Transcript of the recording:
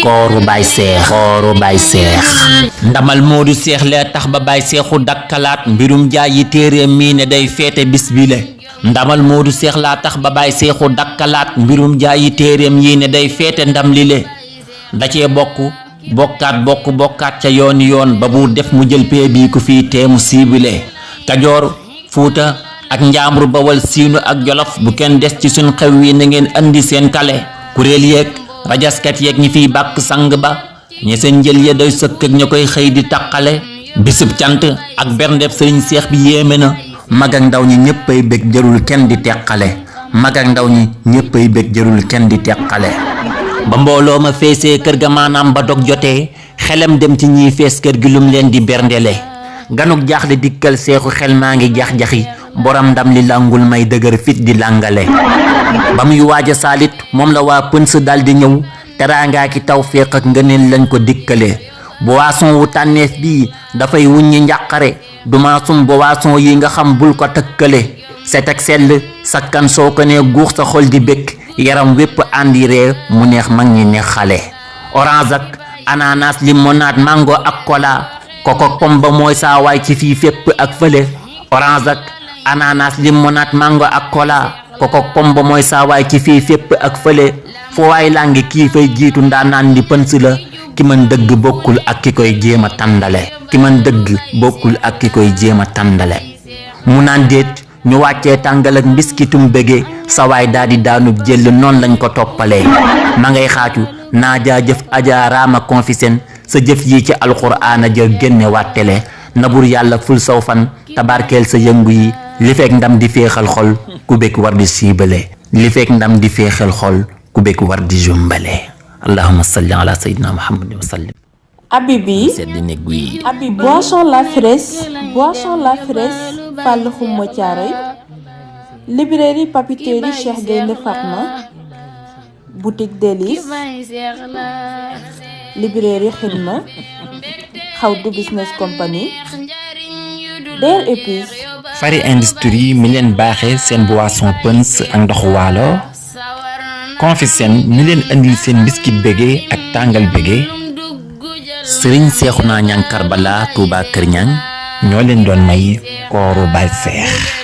kooru Baye Seex ndamal Modou Seex lee tax ba Baye Seexu dakkalaat mbirum jaay yi téeréem mii ne day feete bis bi le ndamal Modou Seex laa tax ba Baye Seexu dakkalaat mbirum jaay yi téeréem yi ne day feete ndam li le da cee bokkaat ca yoon ba bu def mu jël pee bii ku fii teemu siibile Kajoor Fuuta ak Njaambur Bawol Siinu ak Jolof bu kenn des ci suñ xew wi na ngeen andi seen kale kuréel yeeg rajaskat yeeg ñi fiy bàkk sang ba ñe seen njël ya doy sëkk ak ña koy xëy di taqale bisub cant ak berndeb sëriñ Seex bi yéeme na mag ak ndaw ñi ñëppay bég jërul kenn di teqale ba mbooloo ma feesee kër ga maanaam ba dog jotee xelam dem ci ñiy fees kër gi lum leen di berndele ganuk jaaxle dikkal seexu xel maa ngi jax-jaxi borom ndam li langul may dëgër fit di langale ba muy waaja saalit moom la waa pëns dal di ñëw teraangaa ki taw féeq ak ngëneel lañ ko dikkale boisson wu tànneef bii dafay wuññi njàqare du maasum boisson yi nga xam bul ko tëkkale set ak sell sakkan soo ko nee guux sa xol di békk yaram wépp àndi ree mu neex mag ñi neex xale orange ak ananas limonade mango ak cola koko pom ba mooy saa waay ci fii fépp ak fële orange ak ananas limonade mango ak cola koko pom ba mooy saa waay ci fii fépp ak fële foo waay langi kii fay jiitu ndaanaan li pëns la ki mën dëgg bokkul ak ki koy jéem a tàndale mu naan déet ñu wàccee tàngal ak mbiskitum bége sawaay daal di daanub jël noonu lañ ko toppalee ma ngay xaaju naa jaajëf ajaaraama confisen sa jëf yi ci alxuraana jël génne wàttele na bur yàlla ful saw fan tabarkeel sa yëngu yi li fekk ndam di féexal xol ku bekk war di siibale allahumma salli ala sayyidina muhammadin wa sallim. Habibi boisson la fraîche Fallou Khouma Thiaroye librairie papeterie Cheikh Gaïndé Fatma boutique Délices librairie Khidma Khawdu business company Der Épices Fari Industrie mi leen baaxee seen boisson pëns ak ndoxu waalo Confisen mi leen andil seen biscuit bége ak tàngal bége Sëriñ Seexuna Ñaŋ Karbala Touba Kër Ñaŋ ñoo leen doon may kooru Baye Seex